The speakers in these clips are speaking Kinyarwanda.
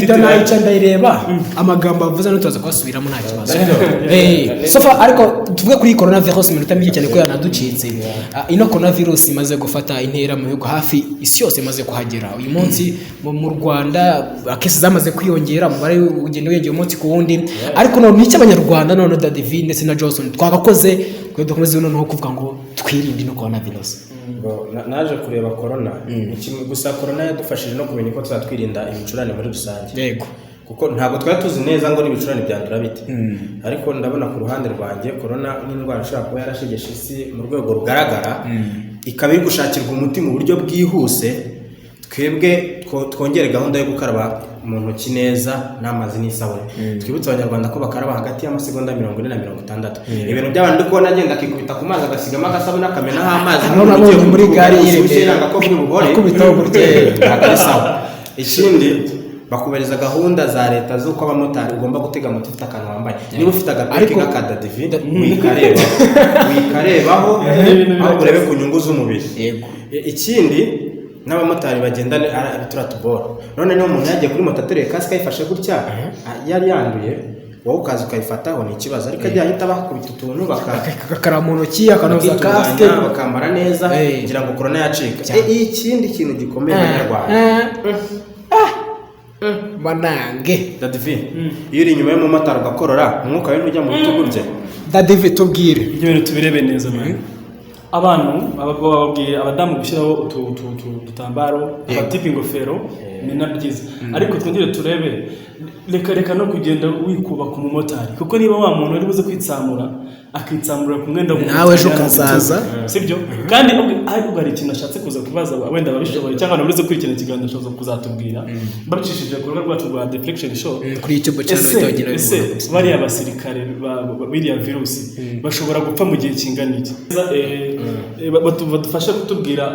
video nayica ndayireba amagambo avuze n'utuza kwasubiramo nta kibazo sofa ariko tuvuge kuri coronavirus minota mike cyane ko yanaducitse ino coronavirus imaze gufata intera mu bihugu hafi isi yose imaze kuhagera uyu munsi mu Rwanda akese zamaze kwiyongera umubare ugenda wiyongera umunsi ku wundi ariko no ni cy'abanyarwanda none David ndetse na Johnson twagakoze kwe dukomeze noneho kuvuga ngo twirinde no coronavirus naje kureba corona gusa corona yadufashije no kumenya ko tuzatwirinda ibicurane muri rusange yego kuko ntabwo twari tuzi neza ngo n'ibicurane byandura bite ariko ndabona ku ruhande rwanjye corona n'indwara ishobora kuba yarashegeshe isi mu rwego rugaragara ikaba iri gushakirwa umuti mu buryo bwihuse twebwe twongere gahunda yo gukaraba mu ntoki neza n'amazi n'isabune twibutse abanyarwanda ko bakaraba hagati y'amasegonda 40 na 60 ibintu by'abantu ko nagenda akikubita ku mazi agasigamo agasabune akamenaho amazi muri gari yirengera ko muri bubore akubitaho buryo agasawa ikindi bakubereza gahunda za leta z'uko abamotari ugomba gutega moto ufite akantu wambaye niba ufite agapiki k'akada David wikarebaho aho urebe ku nyungu z'umubiri yego ikindi n'abamotari bagendane turatubora none niyo umuntu yagiye kuri moto atereye kasike ayifashe gutya yari yanduye wowe ukaza ukayifataho ni ikibazo ariko ajya ahita bakubita utuntu bakakara mu ntoki akanoza kasike bakambara neza kugira ngo corona yacika ikindi kintu gikomeye abanyarwanda banange David iyo uri inyuma y'umumotari ugakorora umwuka we ujya mu bitugu bye David tubwire ibyo bintu tubirebe neza man abantu bababwiye abadamu gushyiraho ututambaro abatipa ingofero ni nabyiza ariko twongere turebe reka no kugenda wikubaka umumotari kuko niba wa muntu ari buze kwitsamura akitsamura ku mwenda nawe ejo kazaza sibyo kandi ariko hari ikintu ashatse kuza kubaza wenda babishoboye cyangwa nabuze kwikina ikiganiro cyo kuzatubwira babicishije ku rubuga rwacu rwa Deflection Show kuri YouTube channel itagira bari abasirikare biriya virusi bashobora gupfa mu gihe kingana iki badufasha kutubwira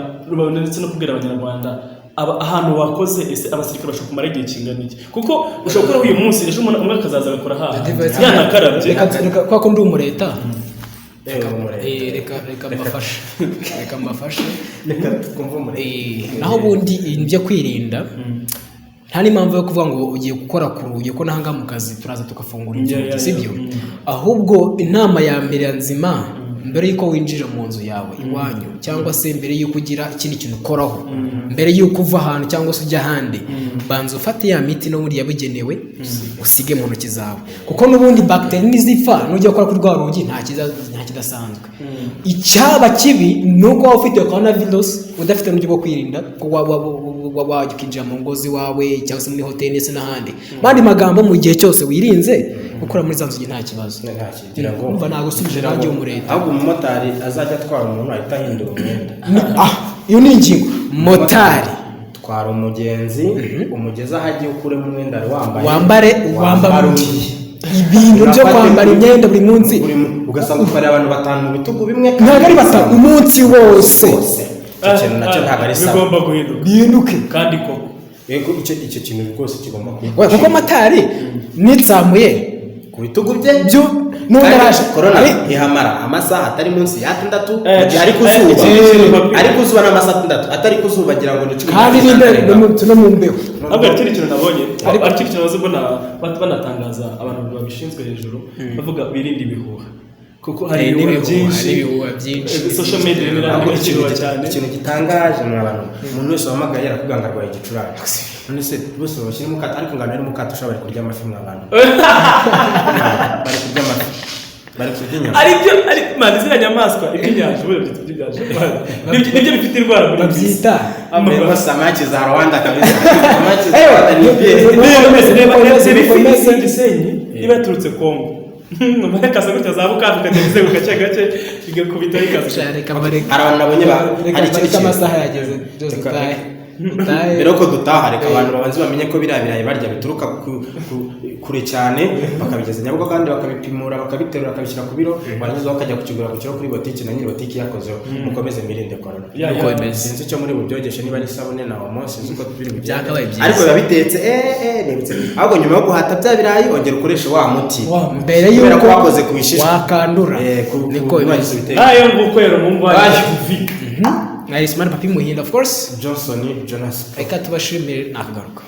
ndetse no kubwira abanyarwanda ahantu wakoze ese abasirikare bashobora kumara igihe kingana iki kuko ushobora uyu munsi ejo umwe akazaza agakora haha yanakarabye kwa ko ndi umureta reka mbafashe naho ubundi ibyo kwirinda nta n'impamvu yo kuvuga ngo ugiye gukora kuruye ko nahanga mu kazi turaza tugafungura inzugi sibyo ahubwo inama ya mbere ya nzima mbere yuko winjira mu nzu yawe iwanyu cyangwa se mbere yuko ugira ikindi kintu ukoraho mbere yuko uva ahantu cyangwa se ujya ahandi banza ufate ya miti no muri yabugenewe usige mu ntoki zawe kuko n'ubundi bagiteri nizipfa nujya gukora kuri rwa rugi nta kidasanzwe icyaba kibi ni uko waba ufite coronavirus udafite n'uburyo bwo kwirinda ko wajya ukinjira mu ngozi wawe cyangwa se muri hoteli ndetse n'ahandi mandi magambo mu gihe cyose wirinze gukora muri za nzugi nta kibazo umva nagusubije rangi umureta ahubwo umumotari azajya atwara umuntu ahita ahindura umwenda iyo ni ingingo motari twara umugenzi umugeza aho agiye ukuremo umwenda wambare ibintu byo kwambara imyenda buri munsi ugasanga utwara abantu batanu mu bitugu bimwe ntabwo ari batanu umunsi wose ikintu nacyo ntabwo ari sawa bigomba bihinduke kandi koko yego icyo kintu rwose kigomba kuba kuko motari nitsamuye ku bitugu bye byo n'ubaraje corona ihamara amasaha atari munsi ya 6 ariko uzuba n'amasaha 6 atari kuzuba gira ngo ni 10 kandi no mu mbeho ntabwo ari ikintu nabonye ari ikintu nazo mbona banatangaza abantu babishinzwe hejuru bavuga birinde ibihuha kuko hari ibihuha byinshi social media n'ibihuha cyane ikintu gitangaje mu abantu umuntu wese wamagaye yarakuganga arwaye igicurane none se bose bashyira mu kato ariko ngana ari mu kato ushobora kurya amafi mu abantu bari kurya amafi bari kurya inyama ari mani ziriya nyamaswa iby'inyaje nibyo bifite indwara muri babyita amemo samaki za Rwanda kabisa samaki za Rwanda ni Gisenyi iba yaturutse Kongo kaza gutya zabuka ukageze gake igakubita ikaza abantu nabonye hari ikintu amasaha yageze byose rero ko dutaha reka abantu babanze bamenye ko birayi barya bituruka kure cyane bakabigeza Nyabugogo kandi bakabipimura bakabiterura bakabishyira ku biro barangiza bakajya kukigura ku kiro kuri botiki na nyiri botiki yakozeho mukomeze mirinde corona sinzi icyo muri bubyogeshe niba ari sabune na omo sinzi uko biri bujyana ariko biba bitetse nebitse ahubwo nyuma yo guhata bya birayi ongera ukoreshe wa muti mbere yuko wakoze ku bishishwa wakandura niko bimeze nayo ngukwera mu ngwara Nari Smart Papi Muhinda of course Johnson Jonas reka tubashimire nakagaruka